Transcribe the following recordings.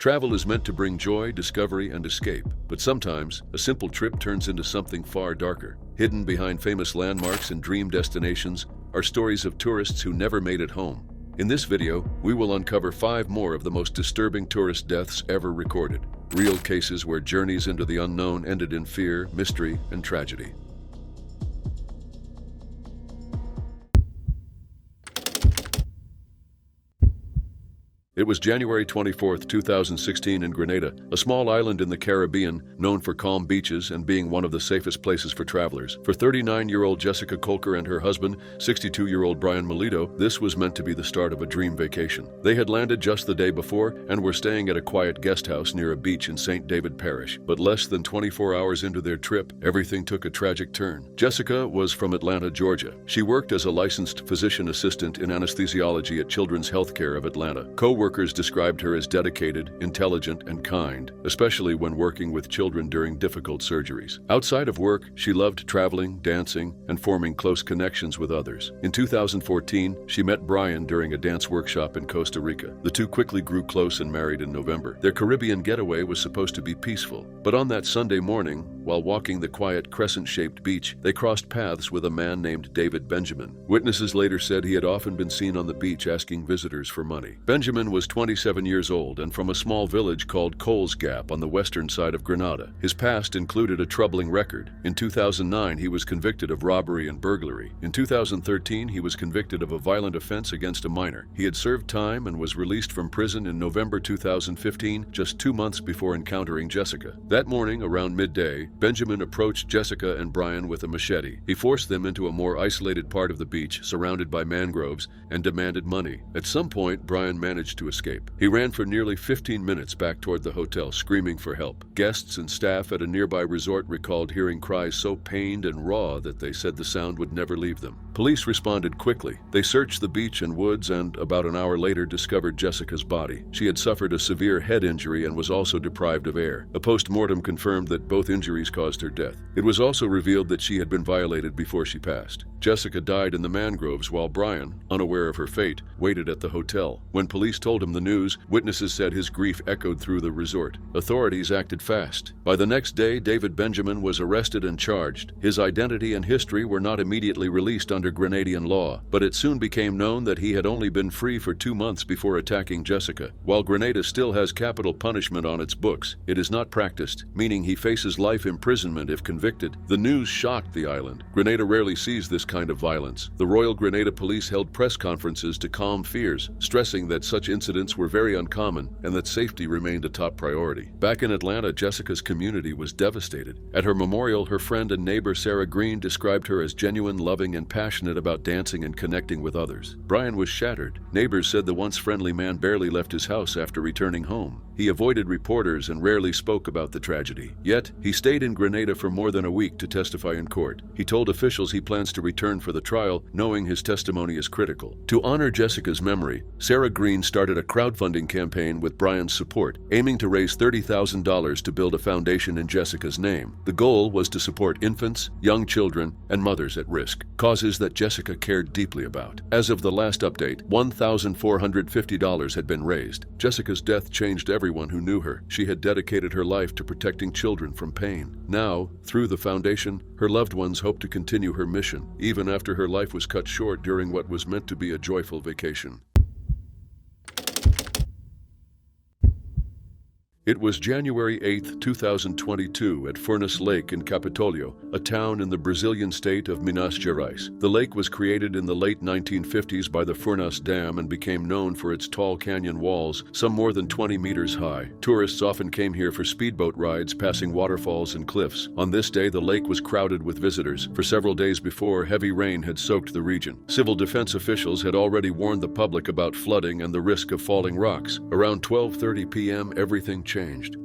Travel is meant to bring joy, discovery, and escape, but sometimes a simple trip turns into something far darker. Hidden behind famous landmarks and dream destinations are stories of tourists who never made it home. In this video, we will uncover 5 more of the most disturbing tourist deaths ever recorded. Real cases where journeys into the unknown ended in fear, mystery, and tragedy. It was January 24, 2016 in Grenada, a small island in the Caribbean known for calm beaches and being one of the safest places for travelers. For 39-year-old Jessica Kolker and her husband, 62-year-old Brian Melito, this was meant to be the start of a dream vacation. They had landed just the day before and were staying at a quiet guest house near a beach in St. David Parish. But less than 24 hours into their trip, everything took a tragic turn. Jessica was from Atlanta, Georgia. She worked as a licensed physician assistant in anesthesiology at Children's Healthcare of Atlanta. Co-workers described her as dedicated, intelligent, and kind, especially when working with children during difficult surgeries. Outside of work, she loved traveling, dancing, and forming close connections with others. In 2014, she met Brian during a dance workshop in Costa Rica. The two quickly grew close and married in November. Their Caribbean getaway was supposed to be peaceful, but on that Sunday morning, while walking the quiet crescent-shaped beach, they crossed paths with a man named David Benjamin. Witnesses later said he had often been seen on the beach asking visitors for money. Benjamin was 27 years old and from a small village called Coles Gap on the western side of Grenada. His past included a troubling record. In 2009, he was convicted of robbery and burglary. In 2013, he was convicted of a violent offense against a minor. He had served time and was released from prison in November 2015, just 2 months before encountering Jessica. That morning, around midday, Benjamin approached Jessica and Brian with a machete. He forced them into a more isolated part of the beach, surrounded by mangroves, and demanded money. At some point, Brian managed to escape. He ran for nearly 15 minutes back toward the hotel, screaming for help. Guests and staff at a nearby resort recalled hearing cries so pained and raw that they said the sound would never leave them. Police responded quickly. They searched the beach and woods and, about an hour later, discovered Jessica's body. She had suffered a severe head injury and was also deprived of air. A post-mortem confirmed that both injuries caused her death. It was also revealed that she had been violated before she passed. Jessica died in the mangroves while Brian, unaware of her fate, waited at the hotel. When police told him the news, witnesses said his grief echoed through the resort. Authorities acted fast. By the next day, David Benjamin was arrested and charged. His identity and history were not immediately released under Grenadian law, but it soon became known that he had only been free for 2 months before attacking Jessica. While Grenada still has capital punishment on its books, it is not practiced, meaning he faces life imprisonment if convicted. The news shocked the island. Grenada rarely sees this kind of violence. The Royal Grenada Police held press conferences to calm fears, stressing that such incidents were very uncommon and that safety remained a top priority. Back in Atlanta, Jessica's community was devastated. At her memorial, her friend and neighbor Sarah Green described her as genuine, loving, and passionate about dancing and connecting with others. Brian was shattered. Neighbors said the once friendly man barely left his house after returning home. He avoided reporters and rarely spoke about the tragedy. Yet, he stayed in Grenada for more than a week to testify in court. He told officials he plans to return for the trial, knowing his testimony is critical. To honor Jessica's memory, Sarah Green started a crowdfunding campaign with Brian's support, aiming to raise $30,000 to build a foundation in Jessica's name. The goal was to support infants, young children, and mothers at risk, causes that Jessica cared deeply about. As of the last update, $1,450 had been raised. Jessica's death changed everyone who knew her. She had dedicated her life to protecting children from pain. Now, through the foundation, her loved ones hope to continue her mission, even after her life was cut short during what was meant to be a joyful vacation. It was January 8, 2022 at Furnace Lake in Capitolio, a town in the Brazilian state of Minas Gerais. The lake was created in the late 1950s by the Furnace Dam and became known for its tall canyon walls, some more than 20 meters high. Tourists often came here for speedboat rides, passing waterfalls and cliffs. On this day, the lake was crowded with visitors. For several days before, heavy rain had soaked the region. Civil defense officials had already warned the public about flooding and the risk of falling rocks. Around 12:30 p.m., everything changed.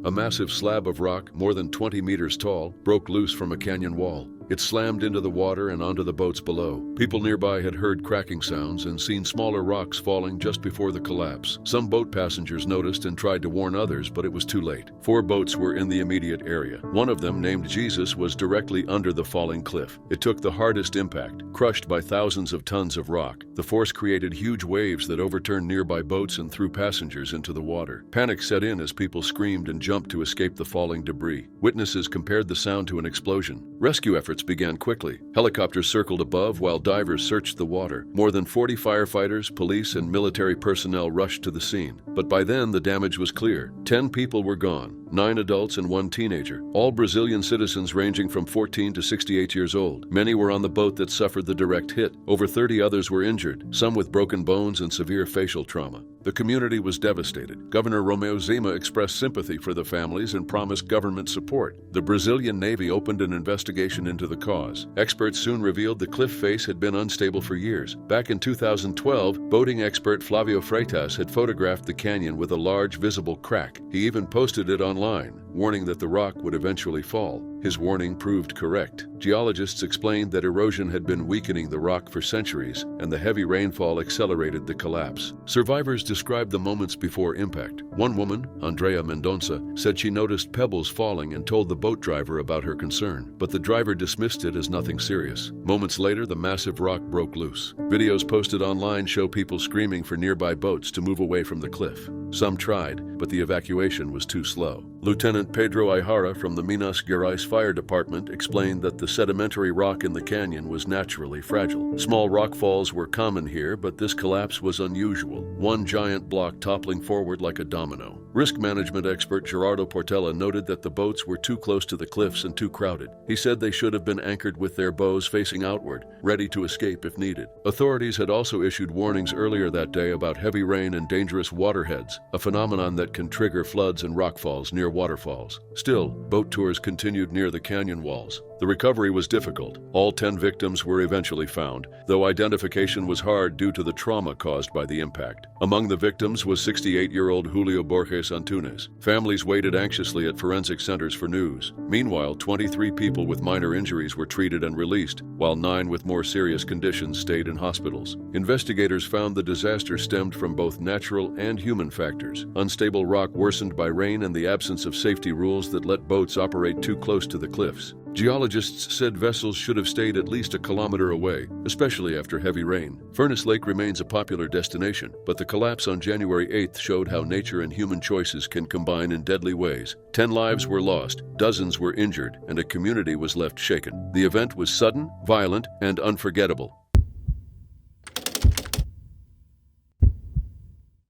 A massive slab of rock, more than 20 meters tall, broke loose from a canyon wall. It slammed into the water and onto the boats below. People nearby had heard cracking sounds and seen smaller rocks falling just before the collapse. Some boat passengers noticed and tried to warn others, but it was too late. 4 boats were in the immediate area. One of them, named Jesus, was directly under the falling cliff. It took the hardest impact, crushed by thousands of tons of rock. The force created huge waves that overturned nearby boats and threw passengers into the water. Panic set in as people screamed and jumped to escape the falling debris. Witnesses compared the sound to an explosion. Rescue efforts began quickly. Helicopters circled above while divers searched the water. More than 40 firefighters, police, and military personnel rushed to the scene. But by then, the damage was clear. 10 people were gone, 9 adults and 1 teenager, all Brazilian citizens ranging from 14 to 68 years old. Many were on the boat that suffered the direct hit. Over 30 others were injured, some with broken bones and severe facial trauma. The community was devastated. Governor Romeu Zema expressed sympathy for the families and promised government support. The Brazilian Navy opened an investigation into the cause. Experts soon revealed the cliff face had been unstable for years. Back in 2012, boating expert Flavio Freitas had photographed the canyon with a large visible crack. He even posted it online, warning that the rock would eventually fall. His warning proved correct. Geologists explained that erosion had been weakening the rock for centuries, and the heavy rainfall accelerated the collapse. Survivors described the moments before impact. One woman, Andrea Mendonça, said she noticed pebbles falling and told the boat driver about her concern, but the driver dismissed it as nothing serious. Moments later, the massive rock broke loose. Videos posted online show people screaming for nearby boats to move away from the cliff. Some tried, but the evacuation was too slow. Lieutenant Pedro Ayjara from the Minas Gerais Fire Department explained that the sedimentary rock in the canyon was naturally fragile. Small rock falls were common here, but this collapse was unusual, one giant block toppling forward like a domino. Risk management expert Gerardo Portela noted that the boats were too close to the cliffs and too crowded. He said they should have been anchored with their bows facing outward, ready to escape if needed. Authorities had also issued warnings earlier that day about heavy rain and dangerous waterheads, a phenomenon that can trigger floods and rockfalls near waterfalls. Still, boat tours continued near the canyon walls. The recovery was difficult. All 10 victims were eventually found, though identification was hard due to the trauma caused by the impact. Among the victims was 68-year-old Julio Borges Antunes. Families waited anxiously at forensic centers for news. Meanwhile, 23 people with minor injuries were treated and released, while 9 with more serious conditions stayed in hospitals. Investigators found the disaster stemmed from both natural and human factors. Unstable rock worsened by rain and the absence of safety rules that let boats operate too close to the cliffs. Geologists said vessels should have stayed at least a kilometer away, especially after heavy rain. Furnace Lake remains a popular destination, but the collapse on January 8th showed how nature and human choices can combine in deadly ways. 10 lives were lost, dozens were injured, and a community was left shaken. The event was sudden, violent, and unforgettable.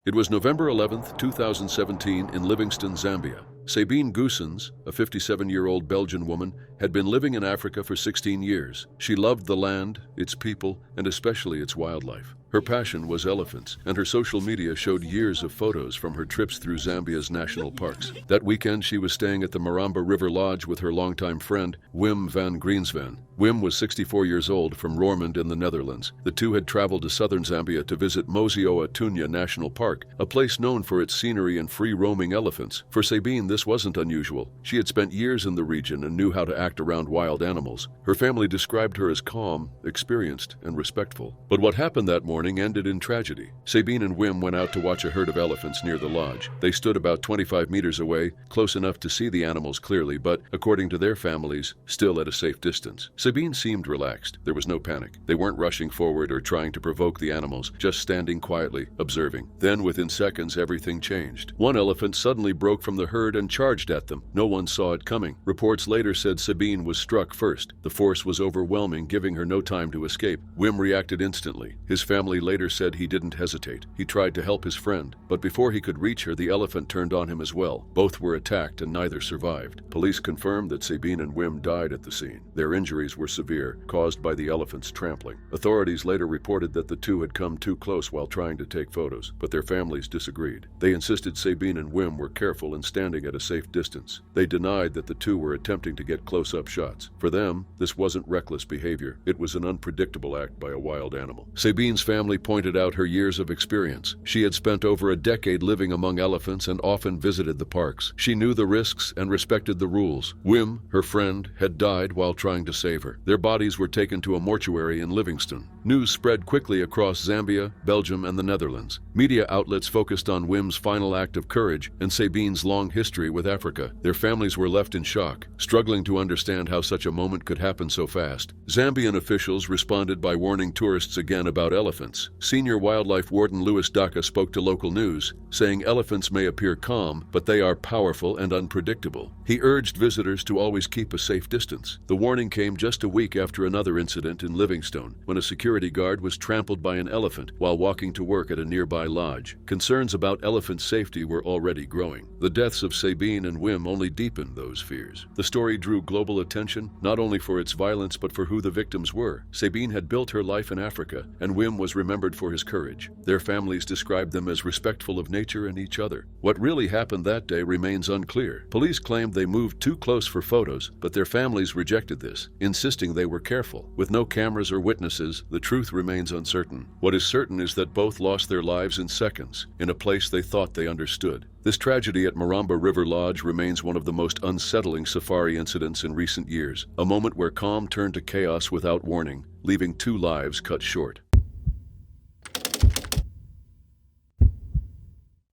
It was November 11, 2017, in Livingstone, Zambia. Sabine Goossens, a 57-year-old Belgian woman, had been living in Africa for 16 years. She loved the land, its people, and especially its wildlife. Her passion was elephants, and her social media showed years of photos from her trips through Zambia's national parks. That weekend, she was staying at the Maramba River Lodge with her longtime friend, Wim van Greensven. Wim was 64 years old from Roermond in the Netherlands. The two had traveled to southern Zambia to visit Mozio Atunya National Park, a place known for its scenery and free-roaming elephants. For Sabine, this wasn't unusual. She had spent years in the region and knew how to act around wild animals. Her family described her as calm, experienced, and respectful. But what happened that morning ended in tragedy. Sabine and Wim went out to watch a herd of elephants near the lodge. They stood about 25 meters away, close enough to see the animals clearly, but, according to their families, still at a safe distance. Sabine seemed relaxed. There was no panic. They weren't rushing forward or trying to provoke the animals, just standing quietly, observing. Then, within seconds, everything changed. One elephant suddenly broke from the herd and charged at them. No one saw it coming. Reports later said Sabine was struck first. The force was overwhelming, giving her no time to escape. Wim reacted instantly. His family later said he didn't hesitate. He tried to help his friend, but before he could reach her, the elephant turned on him as well. Both were attacked and neither survived. Police confirmed that Sabine and Wim died at the scene. Their injuries were severe, caused by the elephant's trampling. Authorities later reported that the two had come too close while trying to take photos, but their families disagreed. They insisted Sabine and Wim were careful and standing at a safe distance. They denied that the two were attempting to get close-up shots. For them, this wasn't reckless behavior. It was an unpredictable act by a wild animal. Sabine's family family pointed out her years of experience. She had spent over a decade living among elephants and often visited the parks. She knew the risks and respected the rules. Wim, her friend, had died while trying to save her. Their bodies were taken to a mortuary in Livingstone. News spread quickly across Zambia, Belgium, and the Netherlands. Media outlets focused on Wim's final act of courage and Sabine's long history with Africa. Their families were left in shock, struggling to understand how such a moment could happen so fast. Zambian officials responded by warning tourists again about elephants. Senior wildlife warden Louis Daka spoke to local news, saying elephants may appear calm, but they are powerful and unpredictable. He urged visitors to always keep a safe distance. The warning came just a week after another incident in Livingstone, when a security guard was trampled by an elephant while walking to work at a nearby lodge. Concerns about elephant safety were already growing. The deaths of Sabine and Wim only deepened those fears. The story drew global attention, not only for its violence but for who the victims were. Sabine had built her life in Africa, and Wim was remembered for his courage. Their families described them as respectful of nature and each other. What really happened that day remains unclear. Police claimed they moved too close for photos, but their families rejected this, insisting they were careful. With no cameras or witnesses, the truth remains uncertain. What is certain is that both lost their lives in seconds, in a place they thought they understood. This tragedy at Maramba River Lodge remains one of the most unsettling safari incidents in recent years, a moment where calm turned to chaos without warning, leaving 2 lives cut short.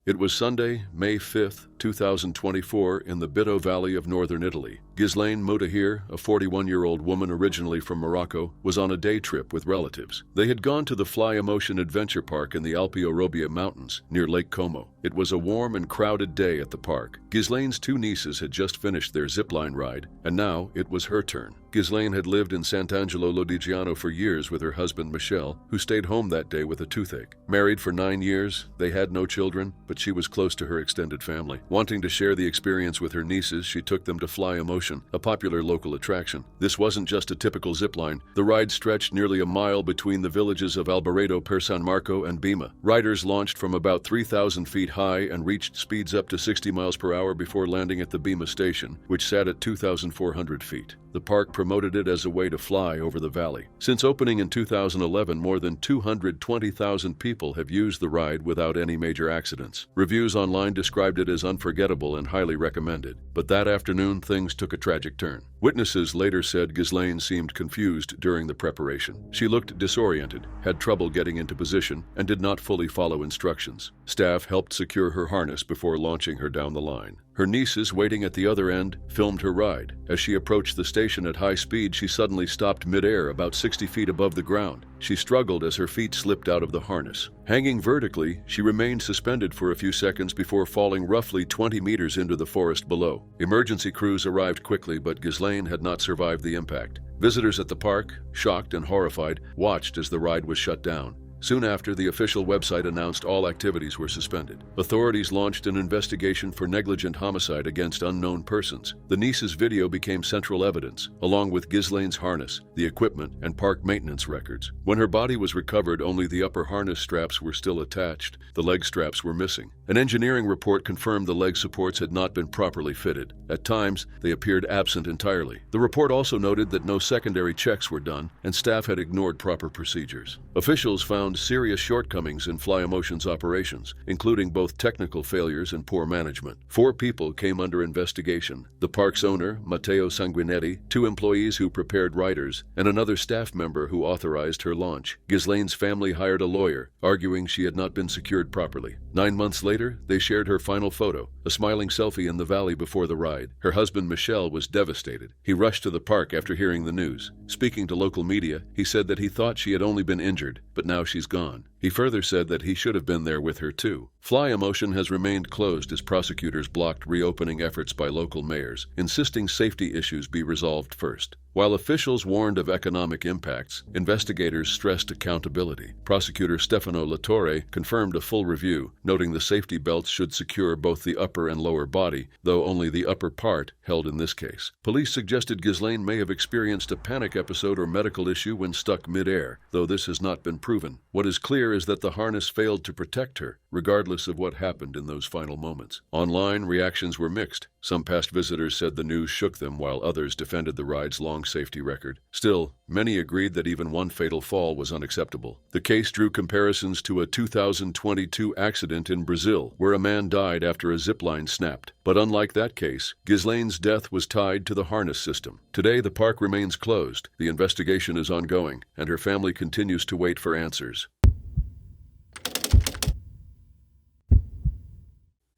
It was Sunday, May 5th, 2024, in the Bido Valley of northern Italy. Ghislaine Moutahir, a 41-year-old woman originally from Morocco, was on a day trip with relatives. They had gone to the Fly Emotion Adventure Park in the Alpi Orobia Mountains, near Lake Como. It was a warm and crowded day at the park. Ghislaine's 2 nieces had just finished their zipline ride, and now it was her turn. Ghislaine had lived in Sant'Angelo Lodigiano for years with her husband Michel, who stayed home that day with a toothache. Married for 9 years, they had no children, but she was close to her extended family. Wanting to share the experience with her nieces, she took them to Fly Emotion, a popular local attraction. This wasn't just a typical zipline. The ride stretched nearly a mile between the villages of Albaredo per San Marco and Bima. Riders launched from about 3,000 feet high and reached speeds up to 60 miles per hour before landing at the Bima station, which sat at 2,400 feet. The park promoted it as a way to fly over the valley. Since opening in 2011, more than 220,000 people have used the ride without any major accidents. Reviews online described it as unforgettable and highly recommended. But that afternoon, things took a tragic turn. Witnesses later said Ghislaine seemed confused during the preparation. She looked disoriented, had trouble getting into position, and did not fully follow instructions. Staff helped secure her harness before launching her down the line. Her nieces, waiting at the other end, filmed her ride. As she approached the station at high speed, she suddenly stopped midair about 60 feet above the ground. She struggled as her feet slipped out of the harness. Hanging vertically, she remained suspended for a few seconds before falling roughly 20 meters into the forest below. Emergency crews arrived quickly, but Ghislaine had not survived the impact. Visitors at the park, shocked and horrified, watched as the ride was shut down. Soon after, the official website announced all activities were suspended. Authorities launched an investigation for negligent homicide against unknown persons. The niece's video became central evidence, along with Ghislaine's harness, the equipment, and park maintenance records. When her body was recovered, only the upper harness straps were still attached. The leg straps were missing. An engineering report confirmed the leg supports had not been properly fitted. At times, they appeared absent entirely. The report also noted that no secondary checks were done, and staff had ignored proper procedures. Officials found serious shortcomings in Fly Emotion's operations, including both technical failures and poor management. 4 people came under investigation: the park's owner, Matteo Sanguinetti, 2 employees who prepared riders, and another staff member who authorized her launch. Ghislaine's family hired a lawyer, arguing she had not been secured properly. 9 months later, they shared her final photo, a smiling selfie in the valley before the ride. Her husband Michel was devastated. He rushed to the park after hearing the news. Speaking to local media, he said that he thought she had only been injured, but now she's gone. He further said that he should have been there with her too. Fly Emotion has remained closed as prosecutors blocked reopening efforts by local mayors, insisting safety issues be resolved first. While officials warned of economic impacts, investigators stressed accountability. Prosecutor Stefano Latorre confirmed a full review, noting the safety belts should secure both the upper and lower body, though only the upper part held in this case. Police suggested Ghislaine may have experienced a panic episode or medical issue when stuck mid-air, though this has not been proven. What is clear is that the harness failed to protect her, regardless of what happened in those final moments. Online, reactions were mixed. Some past visitors said the news shook them, while others defended the ride's long safety record. Still, many agreed that even one fatal fall was unacceptable. The case drew comparisons to a 2022 accident in Brazil, where a man died after a zipline snapped. But unlike that case, Ghislaine's death was tied to the harness system. Today, the park remains closed. The investigation is ongoing, and her family continues to wait for answers.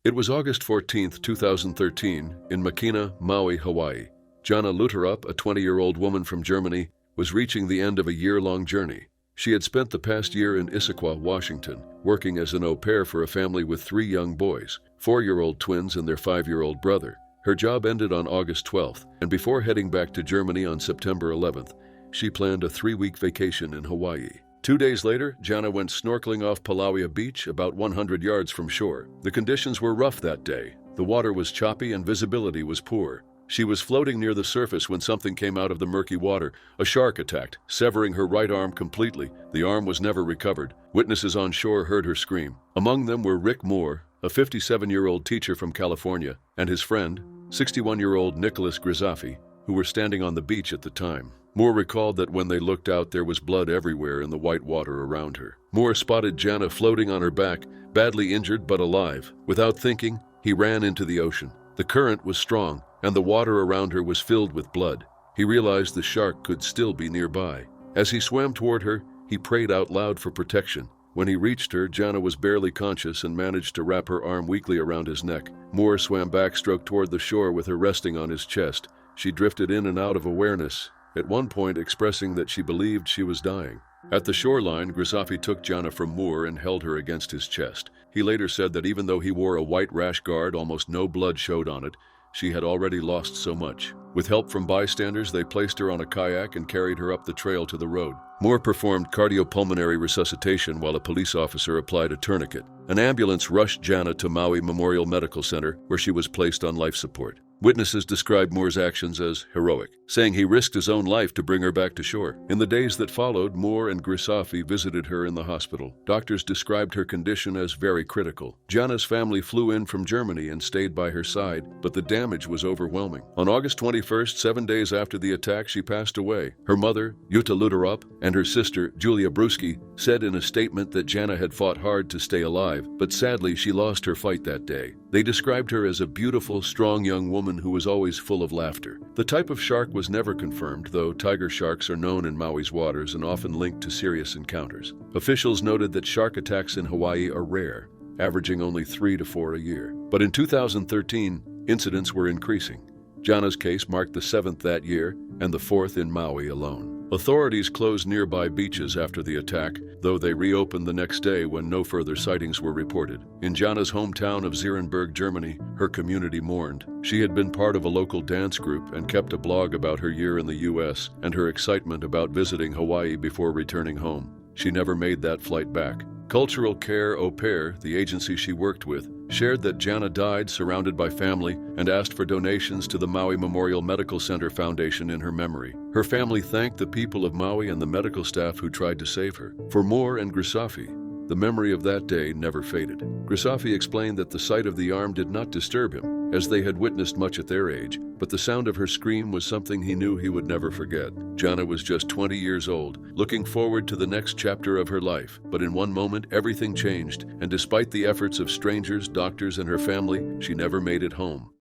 It was August 14, 2013, in Makina, Maui, Hawaii. Jana Luterup, a 20-year-old woman from Germany, was reaching the end of a year-long journey. She had spent the past year in Issaquah, Washington, working as an au pair for a family with 3 young boys, 4-year-old twins and their 5-year-old brother. Her job ended on August 12th, and before heading back to Germany on September 11th, she planned a 3-week vacation in Hawaii. 2 days later, Jana went snorkeling off Palauia Beach, about 100 yards from shore. The conditions were rough that day. The water was choppy and visibility was poor. She was floating near the surface when something came out of the murky water. A shark attacked, severing her right arm completely. The arm was never recovered. Witnesses on shore heard her scream. Among them were Rick Moore, a 57-year-old teacher from California, and his friend, 61-year-old Nicholas Grisafi, who were standing on the beach at the time. Moore recalled that when they looked out, there was blood everywhere in the white water around her. Moore spotted Jana floating on her back, badly injured but alive. Without thinking, he ran into the ocean. The current was strong, and the water around her was filled with blood. He realized the shark could still be nearby. As he swam toward her, he prayed out loud for protection. When he reached her, Jana was barely conscious and managed to wrap her arm weakly around his neck. Moore swam backstroke toward the shore with her resting on his chest. She drifted in and out of awareness, at one point expressing that she believed she was dying. At the shoreline, Grisafi took Jana from Moore and held her against his chest. He later said that even though he wore a white rash guard, almost no blood showed on it. She had already lost so much. With help from bystanders, they placed her on a kayak and carried her up the trail to the road. Moore performed cardiopulmonary resuscitation while a police officer applied a tourniquet. An ambulance rushed Jana to Maui Memorial Medical Center, where she was placed on life support. Witnesses described Moore's actions as heroic, saying he risked his own life to bring her back to shore. In the days that followed, Moore and Grisafi visited her in the hospital. Doctors described her condition as very critical. Jana's family flew in from Germany and stayed by her side, but the damage was overwhelming. On August 21st, 7 days after the attack, she passed away. Her mother, Jutta Luterup, and her sister, Julia Bruschi, said in a statement that Jana had fought hard to stay alive, but sadly she lost her fight that day. They described her as a beautiful, strong young woman who was always full of laughter. The type of shark was never confirmed, though tiger sharks are known in Maui's waters and often linked to serious encounters. Officials noted that shark attacks in Hawaii are rare, averaging only 3 to 4 a year. But in 2013, incidents were increasing. Jana's case marked the 7th that year and the 4th in Maui alone. Authorities closed nearby beaches after the attack, though they reopened the next day when no further sightings were reported. In Jana's hometown of Zierenberg, Germany, her community mourned. She had been part of a local dance group and kept a blog about her year in the U.S. and her excitement about visiting Hawaii before returning home. She never made that flight back. Cultural Care Au Pair, the agency she worked with, shared that Jana died surrounded by family and asked for donations to the Maui Memorial Medical Center Foundation in her memory. Her family thanked the people of Maui and the medical staff who tried to save her. For Moore and Grisafi, the memory of that day never faded. Grisafi explained that the sight of the arm did not disturb him, as they had witnessed much at their age, but the sound of her scream was something he knew he would never forget. Jana was just 20 years old, looking forward to the next chapter of her life. But in one moment, everything changed, and despite the efforts of strangers, doctors, and her family, she never made it home.